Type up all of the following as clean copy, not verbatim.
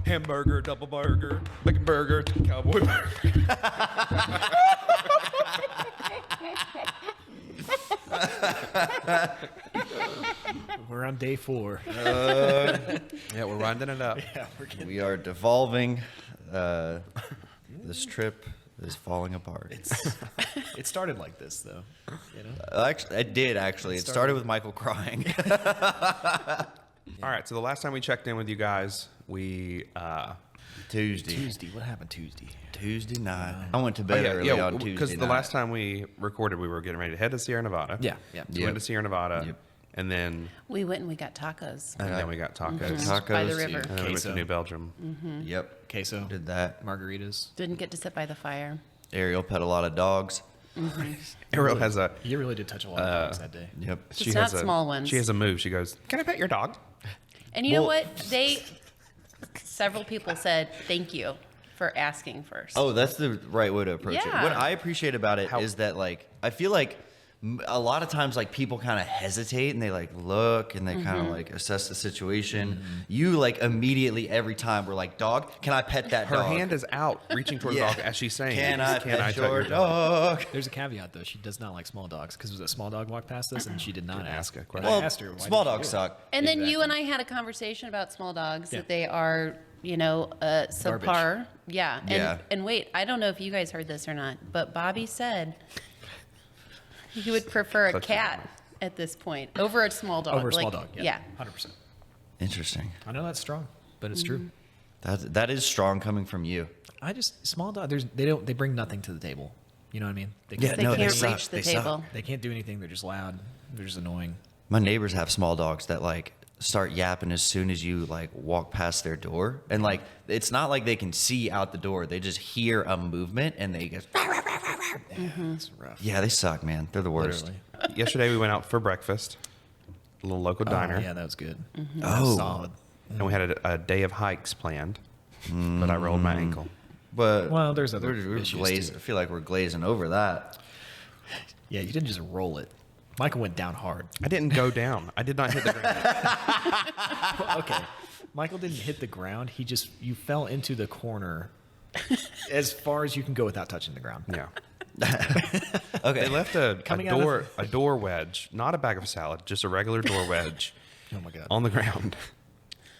Hamburger, double burger, bacon burger, cowboy burger. We're on day 4. Yeah, we're winding it up. Yeah, we're getting. We are devolving. This trip is falling apart. It started like this, though. You know. Actually, it did actually. It started with Michael crying. All right, so the last time we checked in with you guys, we Tuesday. What happened Tuesday? Tuesday night. I went to bed early on Tuesday because the night. last time we recorded, we were getting ready to head to Sierra Nevada. Yeah. We went to Sierra Nevada, Yep. and then We went and we got tacos. we got tacos. Tacos. By the river. And then we went to Queso. New Belgium. Yep. Queso. Did that. Margaritas. Didn't get to sit by the fire. Ariel pet a lot of dogs. Ariel has a You really did touch a lot of dogs that day. Yep. Just not small ones. She has a move. She goes, "Can I pet your dog?" And you know what? Several people said thank you for asking first. Oh, that's the right way to approach it. Yeah. What I appreciate about it is that, like, I feel like a lot of times, like, people kind of hesitate and they, like, look and they kind of, like, assess the situation. You, like, immediately every time were like, dog, can I pet that Her dog? hand is out, reaching toward Yeah. the dog as she's saying, Can I "Can I pet pet your your dog?" dog? There's a caveat, though. She does not like small dogs because a small dog walked past us and she did not Didn't ask. ask a And question. I Well, asked her, why small did you dogs do it? suck. And then you Exactly. and I had a conversation about small dogs, Yeah. that they are, subpar. Garbage. Yeah. And, Yeah. and wait, I don't know if you guys heard this or not, but Bobby said he would prefer a Such a- cat at this point over a small dog. Over a small Like, dog. Yeah. 100%. Interesting. I know that's strong, but it's true. That is strong coming from you. I just small dog. They bring nothing to the table. You know what I mean? They Yeah, They no, they can't suck. reach the They suck. table. They can't do anything. They're just loud. They're just annoying. My neighbors have small dogs that, like, start yapping as soon as you, like, walk past their door. And, like, it's not like they can see out the door. They just hear a movement and they just, It's rough. yeah, they suck, man. They're the worst. Literally. Yesterday we went out for breakfast, a little local diner, Oh, yeah, that was good. That Oh. was solid. and we had a day of hikes planned, but I rolled my ankle. But Well, there's other we're issues, glazed. too. I feel like we're glazing over that. Yeah, you didn't just roll it. Michael went down hard. I didn't go down. I did not hit the ground. Okay. Michael didn't hit the ground. You fell into the corner as far as you can go without touching the ground. Yeah. Okay. They left a Coming out door of- a door wedge, not a bag of salad, just a regular door wedge Oh my God. on the ground.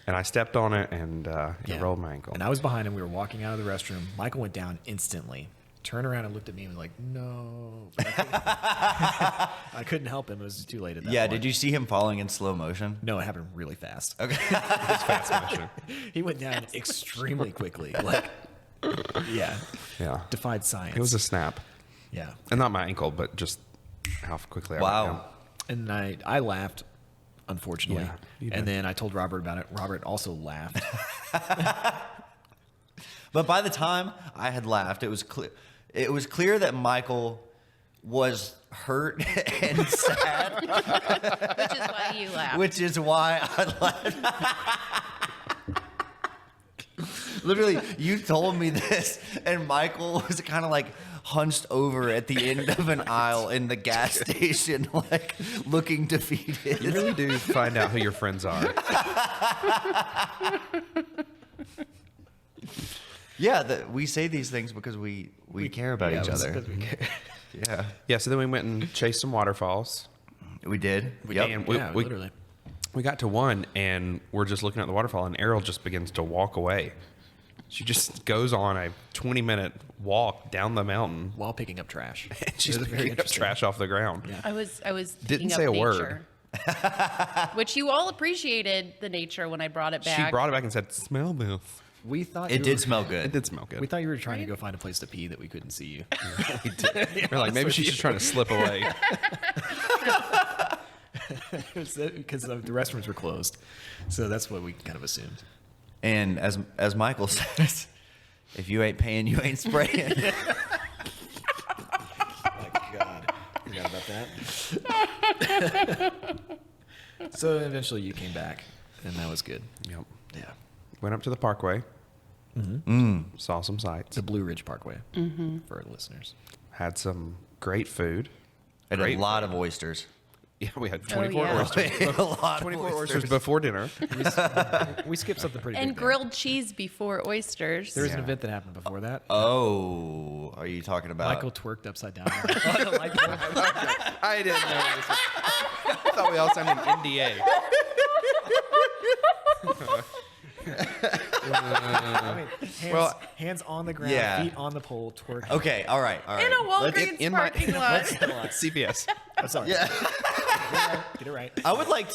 And I stepped on it and Yeah. it rolled my ankle. And I was behind him. We were walking out of the restroom. Michael went down instantly. Turned around and looked at me and was like, no. But I couldn't help him. It was too late at that Yeah. point. Did you see him falling in slow motion? No, it happened really fast. Okay. It's fast motion. He went down extremely quickly. Like, yeah. Yeah. Defied science. It was a snap. yeah. And not my ankle, but just how quickly I went Wow. down. And I laughed, unfortunately. Yeah, you did. and then I told Robert about it. Robert also laughed. But by the time I had laughed, it was clear. It was clear that Michael was hurt and sad, Which is why you laughed. which is why I laughed. Literally, you told me this, and Michael was kind of like hunched over at the end of an aisle in the gas station, like looking defeated. You really do find out who your friends are. Yeah, we say these things because we care about Yeah, each it was other. because we care. Yeah, Yeah, so then we went and chased some waterfalls. we did. And Yeah, literally. we got to one and we're just looking at the waterfall and Ariel just begins to walk away. She just goes on a 20-minute walk down the mountain. While picking up trash. And she's It was very picking up interesting. trash off the ground. Yeah. I was Didn't picking say up a word. nature. Which you all appreciated the nature when I brought it back. She brought it back and said, "Smell this." We thought It you did were- smell It good. did smell good. We thought you were trying to go find a place to pee that we couldn't see you. We're like, maybe she's just trying to slip away. Because the restrooms were closed. So that's what we kind of assumed. And as Michael says, if you ain't paying, you ain't spraying. Oh my God. Forgot about that. So eventually you came back, and that was good. Yep. Yeah. Went up to the parkway. Saw some sights. The Blue Ridge Parkway for our listeners. Had some great food. And Great a lot of oysters. Yeah, we had 24 yeah. oysters. A lot of 24 oysters before dinner. We skipped something pretty And big there. grilled cheese before oysters. There was an event that happened before that. Oh, are you talking about? Michael twerked upside down. I didn't know this. I thought we all signed an NDA. Hands on the ground, Yeah. feet on the pole, twerking. Okay, all right. In a Walgreens in my- parking lot. CVS. I'm sorry. Yeah. Get it right. I would like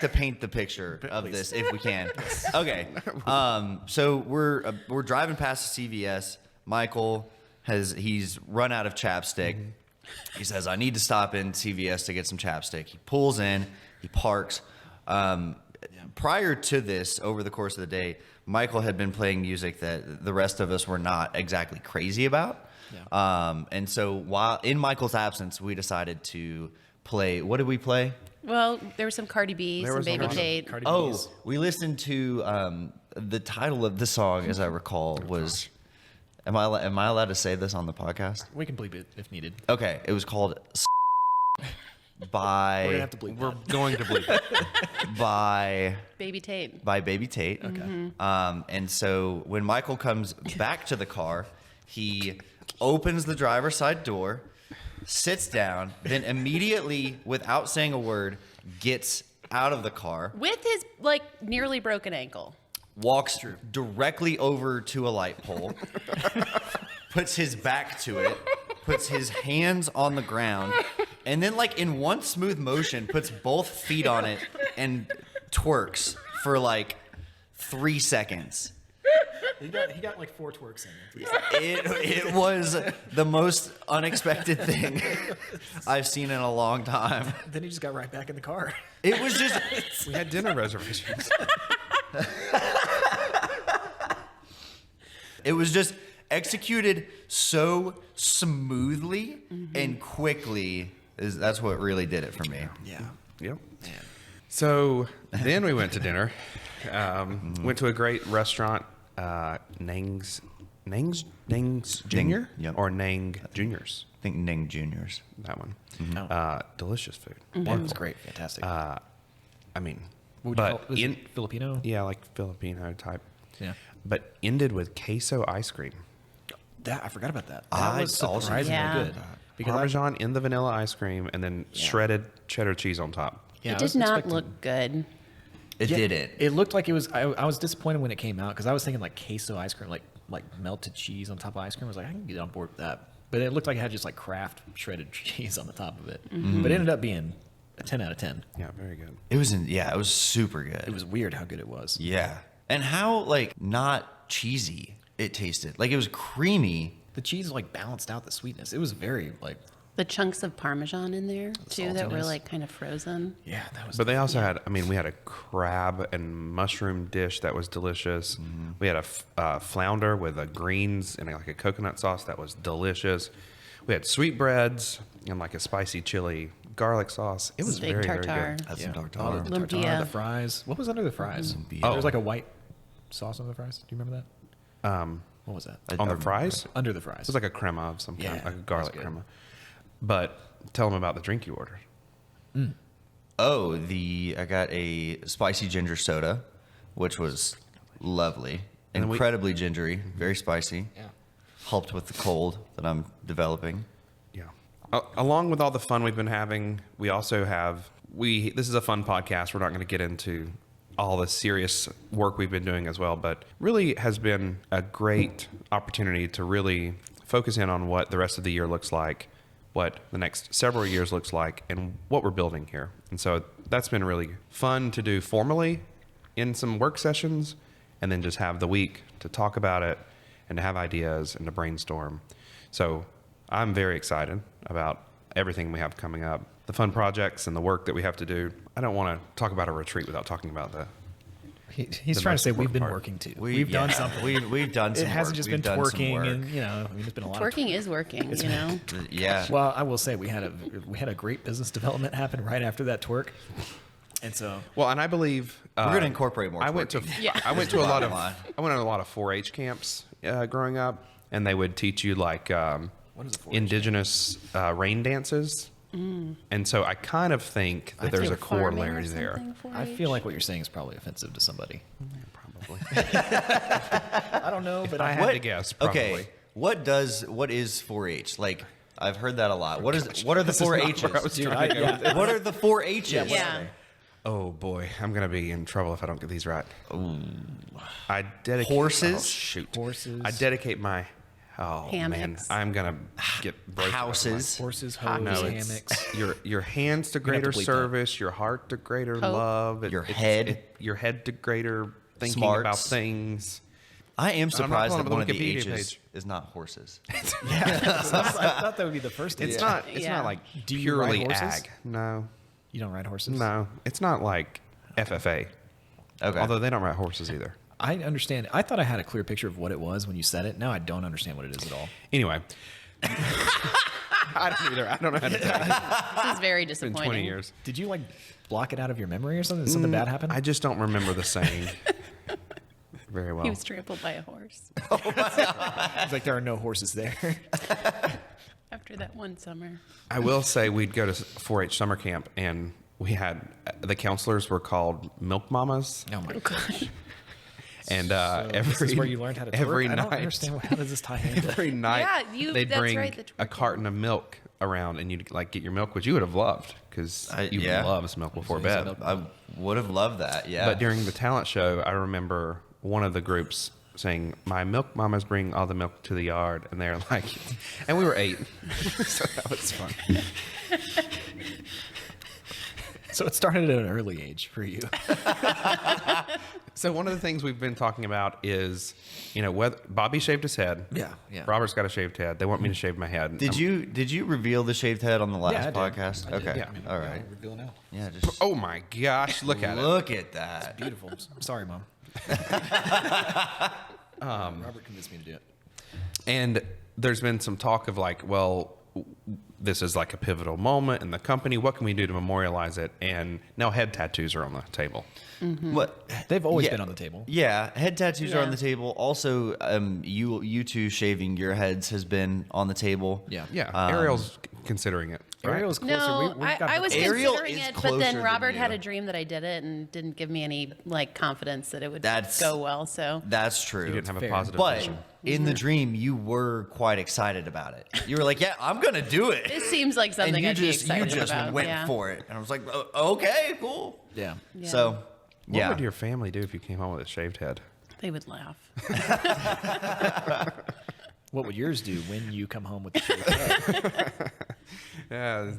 to paint the picture of Please. this if we can. Okay. So we're driving past the CVS. Michael he's run out of chapstick. He says, I need to stop in CVS to get some chapstick. He pulls in, he parks. Prior to this, over the course of the day, Michael had been playing music that the rest of us were not exactly crazy about. Yeah. And so while in Michael's absence, we decided to play. What did we play? Well, there was some Cardi B, There some was a Baby lot of Tate. Cardi Oh, B's. we listened to the title of the song, as I recall, was. Am I allowed to say this on the podcast? We can bleep it if needed. Okay, it was called We're gonna by have to bleep We're that. going to believe it. by Baby Tate. Baby Tate. Okay. And so when Michael comes back to the car, he opens the driver's side door, sits down, then immediately, without saying a word, gets out of the car, With his, nearly broken ankle. walks directly over to a light pole, puts his back to it, puts his hands on the ground, and then in one smooth motion puts both feet on it and twerks for 3 seconds. He got 4 twerks in. It was the most unexpected thing I've seen in a long time. Then he just got right back in the car. It was just We had dinner reservations. It was just executed so smoothly and quickly. That's what really did it for me. Yeah. Yep. So then we went to dinner. Went to a great restaurant, Nang's Junior? Yep. Or Nang Juniors. I think Ning Juniors. That one. Oh. Delicious food. That was great. Fantastic. I mean, What would you but call- was it Filipino? Yeah, like Filipino type. Yeah. But ended with queso ice cream. That I forgot about that. I That was also surprisingly Yeah. good. Because Parmesan in the vanilla ice cream and then shredded cheddar cheese on top. I It was did not expecting- look good. It didn't. It looked like it was. I was disappointed when it came out because I was thinking queso ice cream, like melted cheese on top of ice cream. I was like, I can get on board with that. But it looked like it had just Kraft shredded cheese on the top of it. But it ended up being a 10 out of 10. Yeah, very good. It was super good. It was weird how good it was. Yeah. And how not cheesy it tasted. It was creamy. The cheese balanced out the sweetness. It was very The chunks of Parmesan in there, too, that were saltiness. kind of frozen. yeah. That was. But they also had, we had a crab and mushroom dish that was delicious. We had a flounder with a greens and a coconut sauce that was delicious. We had sweetbreads and a spicy chili garlic sauce. It was Steak very, tartare. very good. That's yeah. some Oh, tartare. the tartare, Lumpia. the fries. What was under the fries? Lumpia. There was a white sauce on the fries. Do you remember that? What was that? On the fries? It Under the fries. was like a crema of some kind, Yeah, like a garlic that's good. crema. But tell them about the drink you ordered. Oh, I got a spicy ginger soda, which was lovely. And then Incredibly gingery, very spicy. Yeah. Helped with the cold that I'm developing. Yeah. Along with all the fun we've been having, we also have this is a fun podcast. We're not going to get into all the serious work we've been doing as well, but really has been a great opportunity to really focus in on what the rest of the year looks like, what the next several years looks like, and what we're building here. And so that's been really fun to do formally in some work sessions, and then just have the week to talk about it and to have ideas and to brainstorm. So I'm very excited about everything we have coming up, the fun projects and the work that we have to do. I don't want to talk about a retreat without talking about the He's the trying to most say we've important been part. working too. We- We've done yeah, something. We've done some It hasn't work. just We've been done some twerking, work. and there's been a lot. Twerking is working, you know? Yeah. Well, I will say we had a great business development happen right after that twerk, and so Well, and I believe We're gonna incorporate more I went to twerking. Yeah. I went to a lot of Bottom line. I went to a lot of 4-H camps growing up, and they would teach you what is a 4-H indigenous rain dances And so I kind of think that there's a corollary there. I feel like what you're saying is probably offensive to somebody. Probably. I don't know, but I had to guess, probably. Okay, what is 4-H? Like, I've heard that a lot. What are the 4-H's? Dude, What are the 4-H's? Yeah. Oh boy, I'm gonna be in trouble if I don't get these right. I dedicate Horses? Oh, shoot, Horses. I dedicate my. Oh Hammocks. man, I'm gonna get broken. Houses. Horses, Hot hose, No, it's hammocks. your hands to gonna have greater to bleep that. service, your heart to greater Hope. love, Your head. your head to greater thinking Smarts. about things. I am not surprised pulling that up one of the the Wikipedia H's page. is not horses. I thought that would be the first. It's H. not. It's Yeah. not like Do you ride purely horses? ag. No, You don't ride horses? no, it's not like FFA. Okay. Although they don't ride horses either. I understand. I thought I had a clear picture of what it was when you said it. Now I don't understand what it is at all. Anyway, I don't either. I don't know how to tell you. This is very It's been disappointing. 20 years. Did you like block it out of your memory or something? Did something bad happen? I just don't remember the saying very well. He was trampled by a horse It's like there are no horses there. after that one summer. I will say we'd go to 4-H summer camp, and we had the counselors were called milk mamas, Oh my Oh gosh. and This is where you learned how to twerk? every I don't night. understand how does this tie in. Every night, Yeah, they'd that's bring right, the a twerking. carton of milk around, and you'd like get your milk, which you would have loved because you yeah. love milk before There's bed. milk. I would have loved that. Yeah. But during the talent show, I remember one of the groups saying, "My milk mamas bring all the milk to the yard," and they're like, and we were 8, so that was fun. So it started at an early age for you. So one of the things we've been talking about is, whether Bobby shaved his head. Yeah, yeah. Robert's got a shaved head. They want me to shave my head. Did you reveal the shaved head on the last Yeah, I did. podcast? I did. Okay. Yeah. All right. Reveal now. Yeah. Just Oh my gosh! Look at it. look at that. Beautiful. Sorry, Mom. Robert convinced me to do it. And there's been some talk of like, well, this is like a pivotal moment in the company. What can we do to memorialize it? And now head tattoos are on the table. What? They've always Yeah. been on the table. Yeah, head tattoos are on Yeah. the table. Also, you two shaving your heads has been on the table. Yeah. Yeah, Ariel's considering it. Right? Ariel's closer. No, We've got I was Ariel considering is it, but closer then than Robert had you. a dream that I did it and didn't give me any confidence that it would That's- go well. So That's true. You didn't have a fair. positive But vision. in the dream, you were quite excited about it. You were like, "Yeah, I'm gonna do it," it seems like something and you I'd be just excited about. went yeah. for it. And I was like, "Okay, cool." Yeah. Yeah. So, What yeah, would your family do if you came home with a shaved head? They would laugh. What would yours do when you come home with the shaved head? Yeah,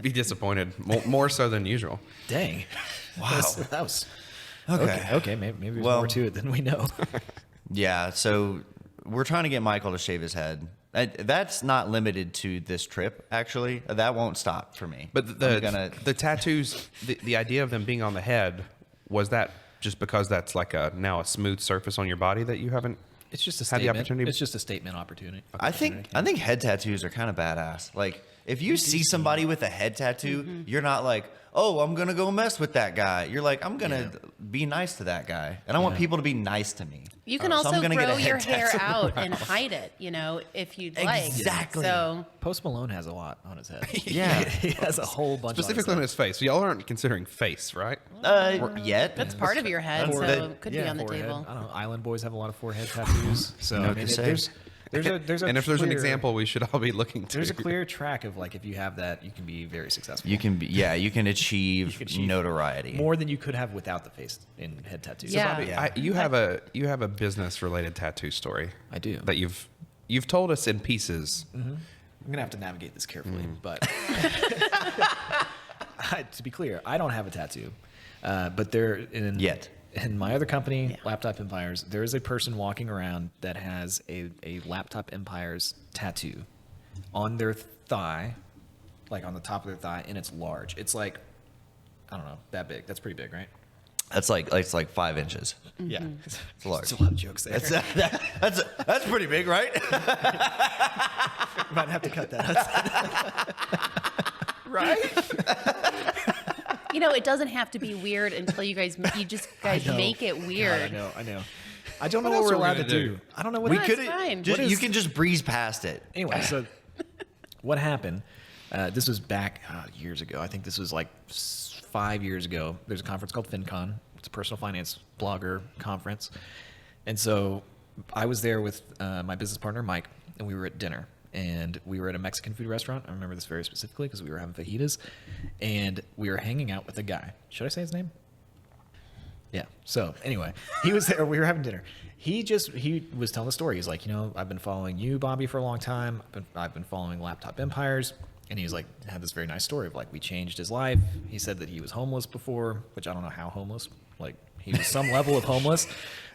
be disappointed more so than usual. Dang. Wow. That was okay. okay. Maybe there's Well- more to it than we know. Yeah, so we're trying to get Michael to shave his head. That's not limited to this trip, actually. That won't stop for me. But I'm gonna, the tattoos, the idea of them being on the head, was that just because that's like now a smooth surface on your body that you haven't It's just a had the statement. opportunity? It's just a statement opportunity. I think head tattoos are kind of badass. Like, if you see somebody with a head tattoo, you're not like, "Oh, I'm gonna go mess with that guy." You're like, "I'm gonna be nice to that guy," and I want people to be nice to me. You can So also I'm gonna get grow a head your hair tattoo. out and hide it, if you'd like. Exactly. So Post Malone has a lot on his head. Yeah. he has a whole bunch. specifically on on his face. Y'all aren't considering face, right? Yet. that's part of your head, so Forehead. it could be on the forehead. table. I don't know. Island boys have a lot of forehead tattoos. So No I mean, to say. there's a And if there's an clear- example, we should all be looking to. there's a clear track of like if you have that, you can be very successful. You can be, you can achieve, You can achieve notoriety. more than you could have without the face in head tattoos. Yeah. Bobby, you have a business related tattoo story. I do. That you've told us in pieces. I'm gonna have to navigate this carefully, but to be clear, I don't have a tattoo, but there in Yet. in my other company, Laptop Empires, there is a person walking around that has a Laptop Empires tattoo on their thigh, like on the top of their thigh, and it's large. It's like, I don't know, that big. That's pretty big, right? That's it's like 5 inches. Yeah, It's large. There's a lot of jokes there. That's pretty big, right? Might have to cut that. It doesn't have to be weird until you guys make it weird. I know. I don't know What what else we're are we allowed to gonna do. do? I don't know what We No, could it's fine. just What you is- can just breeze past it. Anyway, so what happened This was back years ago. I think this was like 5 years ago. There's a conference called FinCon. It's a personal finance blogger conference. And so I was there with my business partner, Mike, and we were at dinner. And we were at a Mexican food restaurant. I remember this very specifically because we were having fajitas. And we were hanging out with a guy. Should I say his name? Yeah. So anyway, he was there. We were having dinner. He was telling the story. He's like, I've been following you, Bobby, for a long time. I've been following Laptop Empires. And he was like, had this very nice story of like, we changed his life. He said that he was homeless before, which I don't know how homeless, like he was some level of homeless,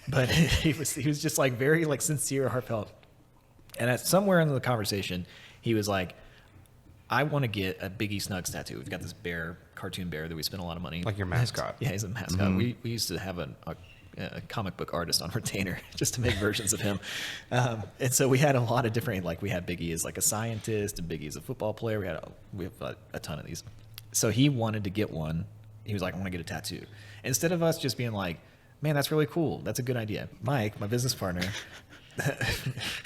but he was just like very like sincere, heartfelt. And at somewhere in the conversation, he was like, I want to get a Biggie Snugs tattoo. We've got this cartoon bear that we spent a lot of money. Like your mascot. Yeah, he's a mascot. Mm-hmm. We used to have a comic book artist on retainer just to make versions of him. And so we had a lot of different, like we had Biggie as like a scientist and Biggie as a football player. We have a ton of these. So he wanted to get one. He was like, I want to get a tattoo. Instead of us just being like, man, that's really cool. That's a good idea. Mike, my business partner,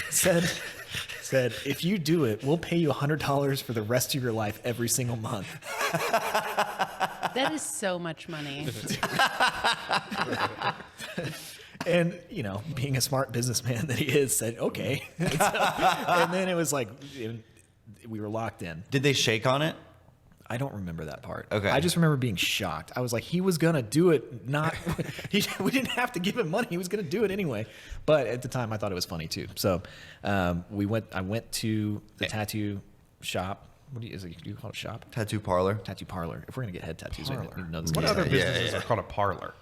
said, if you do it, we'll pay you $100 for the rest of your life every single month. That is so much money. And, being a smart businessman that he is, said, okay. And then it was like, we were locked in. Did they shake on it? I don't remember that part. Okay. I just remember being shocked. I was like, he was going to do it. We didn't have to give him money. He was going to do it anyway. But at the time, I thought it was funny too. So I went to the tattoo shop. Do you call it shop? Tattoo parlor. Tattoo parlor. If we're going to get head tattoos, Parlor. I need to know this. What other businesses are called a parlor?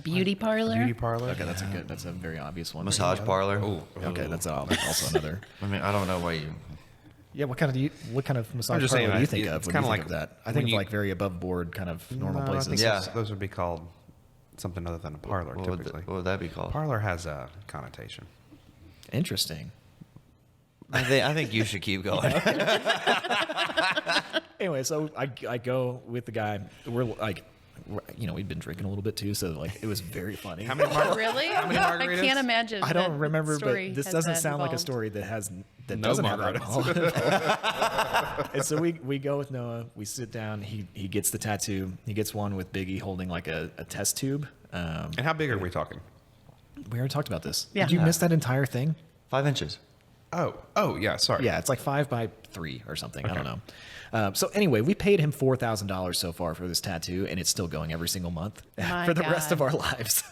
Beauty parlor? Beauty parlor? Okay, that's a very obvious one. Massage parlor. Oh, Okay, that's also another. I mean, I don't know why you. Yeah, what kind of massage just parlor saying, do you think of it's when kinda you think like of that? I when think of you- like very above board kind of normal No, I places. think Yeah. those would be called something other than a parlor, typically. What would that be called? Parlor has a connotation. Interesting. I think you should keep going. Anyway, so I go with the guy. We're like, we'd been drinking a little bit too, so like it was very funny. How many margaritas? Really? How many I margaritas? can't imagine. I don't that remember, story but this has doesn't that sound like a involved. story that No doesn't have margaritas. alcohol. And so we go with Noah. We sit down. He gets the tattoo. He gets one with Biggie holding like a test tube. And how big are we talking? We already talked about this. Yeah. Did you miss that entire thing? 5 inches. Oh, yeah, sorry. Yeah, it's like 5x3 or something. I don't know. So anyway, we paid him $4,000 so far for this tattoo, and it's still going every single month My for the rest God. of our lives.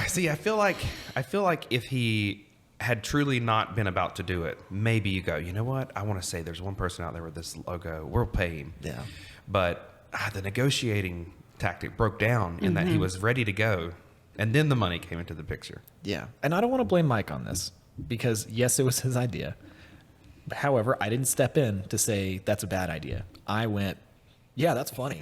See, I feel like if he had truly not been about to do it, maybe you go, you know what? I want to say there's one person out there with this logo. We'll pay him. Yeah. But the negotiating tactic broke down in that he was ready to go, and then the money came into the picture. Yeah. And I don't want to blame Mike on this because, yes, it was his idea. However, I didn't step in to say that's a bad idea. I went, yeah, that's funny.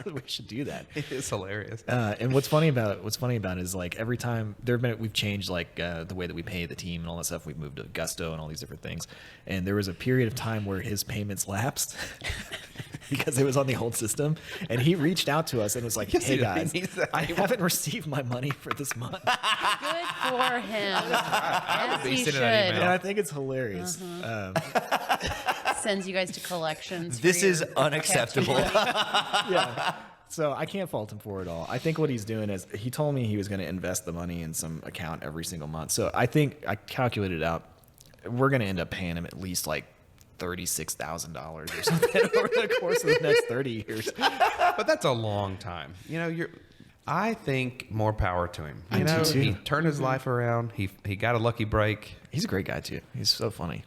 We should do that. It is hilarious. And what's funny about it is like every time we've changed like the way that we pay the team and all that stuff. We've moved to Gusto and all these different things. And there was a period of time where his payments lapsed because it was on the old system. And he reached out to us and was like, Yes, "Hey he guys, needs that. I haven't received my money for this month." Good for him. As be he sending should. that email. And I think it's hilarious. Sends you guys to collections. for This your is unacceptable. Yeah. So I can't fault him for it all. I think what he's doing is he told me he was going to invest the money in some account every single month. So I think I calculated out. We're going to end up paying him at least like $36,000 or something over the course of the next 30 years. But that's a long time. I think more power to him. I do too. He turned his life around. He got a lucky break. He's a great guy too. He's so funny.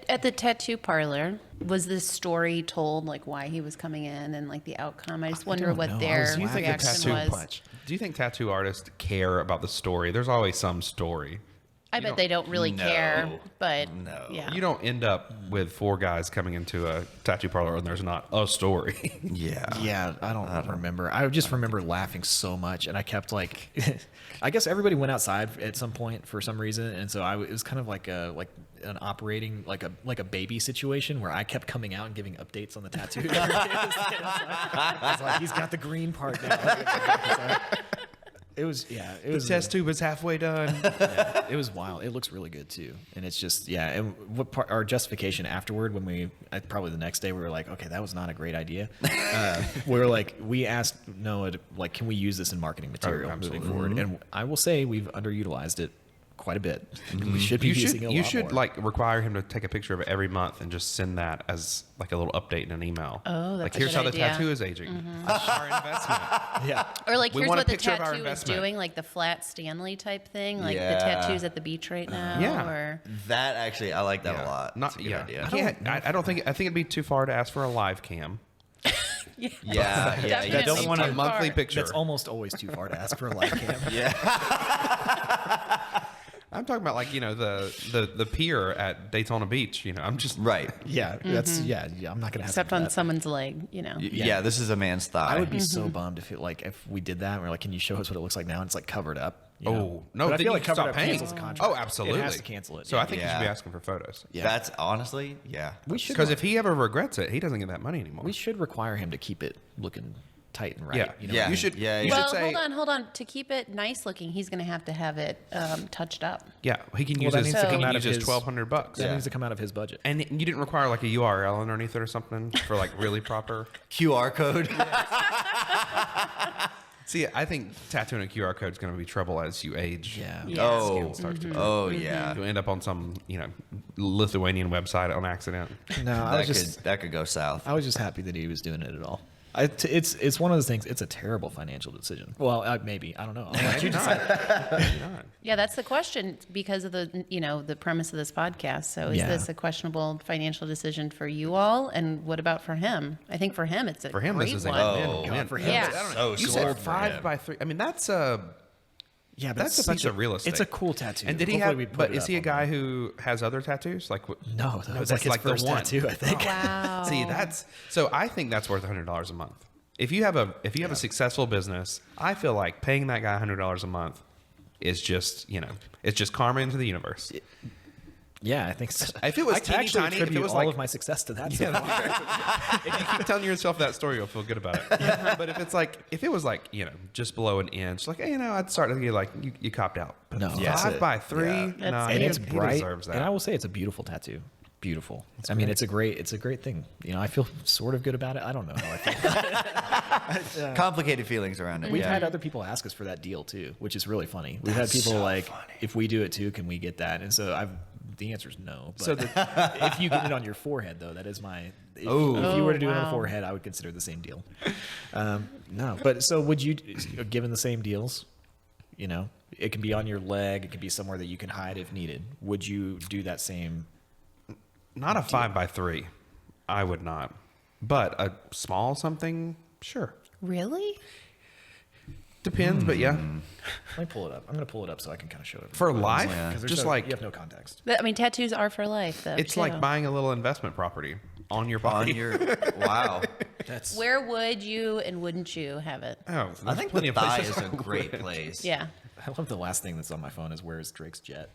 At the tattoo parlor, was this story told, like why he was coming in and like the outcome? I just wonder don't what know. their Do you think reaction was. Do you think tattoo artists care about the story? There's always some story. I bet they don't really care, but No. yeah. You don't end up with 4 guys coming into a tattoo parlor and there's not a story. Yeah. Yeah, I don't remember. I just remember laughing so much, and I kept like, I guess everybody went outside at some point for some reason, and so it was kind of like an operating like a baby situation where I kept coming out and giving updates on the tattoo. It's like he's got the green part now. It was it The was test tube is halfway done. it was wild. It looks really good too, and it's just And what our justification afterward, when probably the next day, we were like, okay, that was not a great idea. We were like, we asked Noah, like, can we use this in marketing material moving forward? And I will say we've underutilized it quite a bit. We should be using it a lot You should more. like require him to take a picture of it every month and just send that as like a little update in an email. Oh, that's like a here's good how the idea. tattoo is aging. Our investment. Yeah. Or like, We here's want a what the picture of our tattoo is investment. doing, like the flat Stanley type thing, like Yeah. the tattoos at the beach right now. Yeah. Or That actually, I like that a lot. Not That's a good idea. I don't think. I think it'd be too far to ask for a live cam. Yeah, Definitely yeah. don't want too a monthly far. picture. That's almost always too far to ask for a live cam. I'm talking about like the pier at Daytona Beach. I'm just Right. Yeah, that's I'm not gonna have Except to do on that. someone's leg, Yeah, this is a man's thigh. I would be so bummed if we did that. And we're like, can you show us what it looks like now? And it's like covered up. you know? Oh no! But I then feel you like can covered stop up paying. cancels the contract. Oh, absolutely. It has to cancel it. So I think you should be Yeah. asking for photos. Yeah. That's honestly, we should Because if he ever regrets it, he doesn't get that money anymore. we should require him to keep it looking tight and right. Yeah. You know? Yeah. You should. Yeah, You yeah. Well, should say. hold on. To keep it nice looking, he's going to have it touched up. Yeah, he can Well, use that his. needs to He come can out use of his his- $1,200. That Yeah. needs to come out of his budget. And you didn't require like a URL underneath it or something for like really proper. QR code. See, I think tattooing a QR code is going to be trouble as you age. Yeah. Yeah. Oh, Starts to oh yeah. You'll end up on some Lithuanian website on accident. No, I That was could that could go south. I was just happy that he was doing it at all. It's one of those things. It's a terrible financial decision. Well, maybe I don't know. I'll let you decide. Yeah, that's the question because of the premise of this podcast. So is Yeah. this a questionable financial decision for you all? And what about for him? I think for him, it's a For him, great this is a one. win. for him. Yeah. So You gold said for 5 him. by 3. I mean, that's a Yeah, but that's it's a piece such of real estate. It's a cool tattoo. And did he Hopefully we have? put But it is up he a on guy there. who has other tattoos? Like No, that was that's like his first the one. tattoo, I think. Wow. See, so I think that's worth $100 a month. If you have a successful business, I feel like paying that guy $100 a month is just it's just karma into the universe. Yeah, I think so. If it was I teeny actually tiny, if it attribute was all like- of my success to that. So far. If you keep telling yourself that story, you'll feel good about it. But if it was like just below an inch, like I'd start to get like you copped out. But No, Yeah. that's 5 it. by 3, Yeah. no, That's And he, it's he bright, deserves that. and I will say it's a beautiful tattoo. Beautiful. I mean, it's a great thing. I feel sort of good about it. I don't know how I feel. Complicated feelings around it. We've yeah. had other people ask us for that deal too, which is really funny. We've had people like, if we do it too, can we get that? And so the answer is no. But So if you get it on your forehead, though, that is my. If Oh. you were to do it on wow. the forehead, I would consider the same deal. No, but so would you, given the same deals, it can be on your leg, it can be somewhere that you can hide if needed. Would you do that same? Not a 5 by 3. I would not. But a small something, sure. Really? Depends, but yeah. Let me pull it up. I'm going to pull it up so I can kind of show it. For life, Yeah. 'Cause there's just no- like you have no context. I mean, tattoos are for life, though. it's too. like buying a little investment property on your body. On your wow. That's Where would you and wouldn't you have it? Oh, I think plenty the of thigh places is a I great would. place. Yeah. I love the last thing that's on my phone is where's Drake's jet?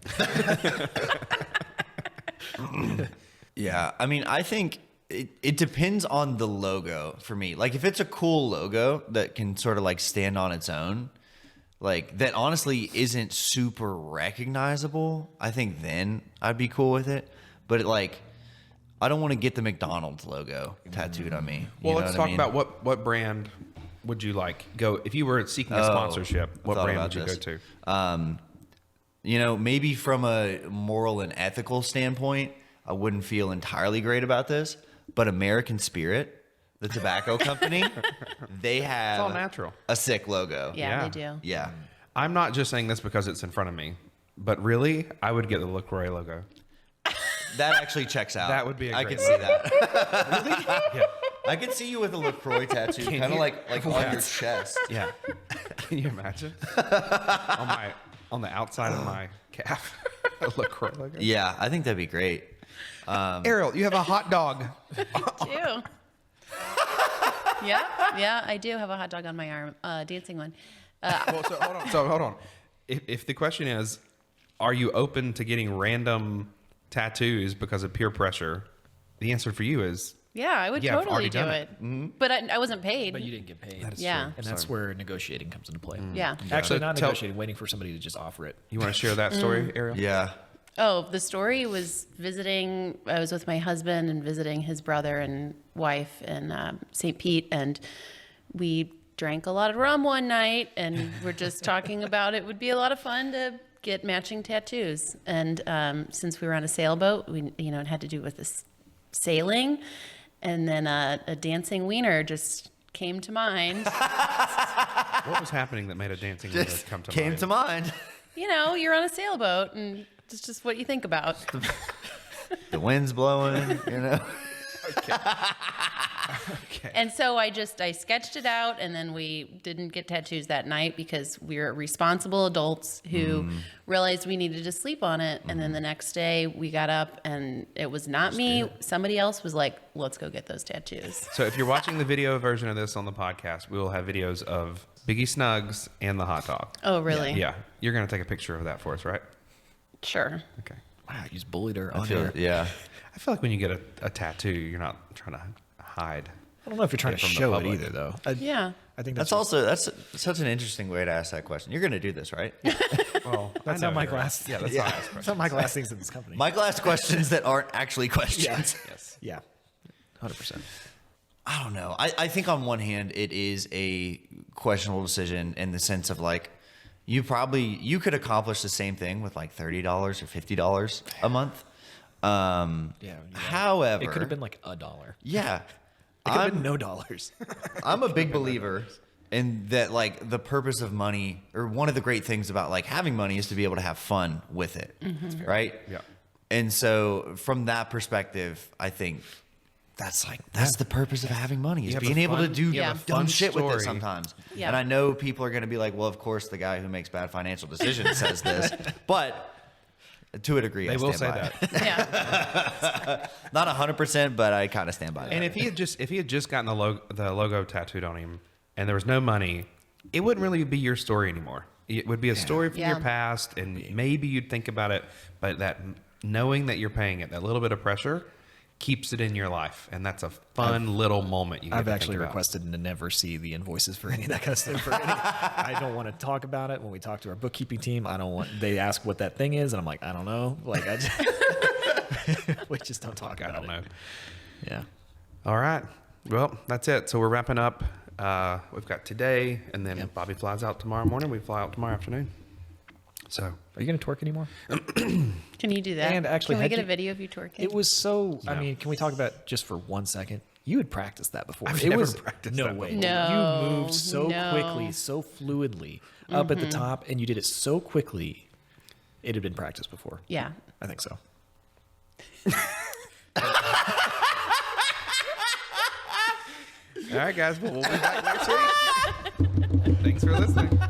Yeah, I mean, I think it depends on the logo for me. Like, if it's a cool logo that can sort of like stand on its own, like that honestly isn't super recognizable, I think then I'd be cool with it. But I don't want to get the McDonald's logo tattooed on me. Well, You know let's what I talk mean? about what brand would you like go if you were seeking a Oh, sponsorship? I What thought brand about would you this. go to? Maybe from a moral and ethical standpoint, I wouldn't feel entirely great about this. But American Spirit, the tobacco company, they have all natural. a sick logo. Yeah, Yeah. they do. Yeah. I'm not just saying this because it's in front of me, but really, I would get the LaCroix logo. That actually checks out. That would be a I great could see that. Yeah, I could see you with a LaCroix tattoo, kind of you? like on your chest. yeah. Can you imagine? on the outside of my calf, a LaCroix logo. Yeah, I think that'd be great. Ariel, you have a hot dog. do. Yeah, I do have a hot dog on my arm, dancing one. Well, so hold on. If the question is, are you open to getting random tattoos because of peer pressure? The answer for you is Yeah, I would Yeah, I've totally already do done it. it. But I wasn't paid. But you didn't get paid. That is Yeah. true. And that's So, where negotiating comes into play. Yeah. Actually, So not tell- negotiating, waiting for somebody to just offer it. you want to share that story, Ariel? Yeah. Oh, the story was I was with my husband and visiting his brother and wife in St. Pete, and we drank a lot of rum one night, and we're just talking about it would be a lot of fun to get matching tattoos. And since we were on a sailboat, it had to do with this sailing, and then a dancing wiener just came to mind. What was happening that made a dancing wiener come to Came mind? to mind. You're on a sailboat, and it's just what you think about. The wind's blowing, Okay. And so I sketched it out, and then we didn't get tattoos that night because we were responsible adults who realized we needed to sleep on it. And then the next day we got up, and it was not me. Somebody else was like, let's go get those tattoos. So if you're watching the video version of this on the podcast, we will have videos of Biggie Snugs and the hot dog. Oh, really? Yeah. You're going to take a picture of that for us, right? Sure. Okay. Wow, you just bullied her I on feel here. it. Yeah. I feel like when you get a tattoo, you're not trying to hide. I don't know if you're trying to From the show it public. either, though. Yeah. I think That's such an interesting way to ask that question. You're going to do this, right? Well, That's I how know Michael you're- asks. Yeah, that's how I ask That's how Michael asks things in this company. Michael asks questions that aren't actually questions. Yes. Yeah, 100%. I don't know. I think on one hand, it is a questionable decision in the sense of like, you could accomplish the same thing with like $30 or $50 a month. Yeah. However, It could have been like $1. yeah, It could have been no dollars. I'm a big believer in that, like, the purpose of money, or one of the great things about like having money, is to be able to have fun with it, right? Yeah. And so from that perspective, I think that's the purpose of having money, is have being a able to fun- do you have a dumb fun shit with it story. sometimes. Yeah. And I know people are going to be like, well, of course the guy who makes bad financial decisions says this, but to a degree, They I will stand say by that. Yeah. it. Not 100%, but I kind of stand by that. And if he had just gotten the logo tattooed on him and there was no money, it wouldn't really be your story anymore. It would be a story from Yeah. your past, and maybe you'd think about it, but that knowing that you're paying it, that little bit of pressure, keeps it in your life, and that's a fun little moment. You get I've to actually think about. requested to never see the invoices for any of that kind of stuff. I don't want to talk about it. When we talk to our bookkeeping team, they ask what that thing is, and I'm like, I don't know. Like, we just don't talk I about don't know. Yeah. All right. Well, that's it. So we're wrapping up. We've got today, and then Yep. Bobby flies out tomorrow morning. We fly out tomorrow afternoon. So Are you going to twerk anymore? Can you do that? And actually, can we had get a you- video of you twerking? It was so. I No. mean, can we talk about just for 1 second? You had practiced that before. I've it never was practiced no that way. before. No, You moved so no. quickly, so fluidly up at the top, and you did it so quickly. It had been practiced before. Yeah. I think so. all right, guys. Well, we'll be back next week. Thanks for listening.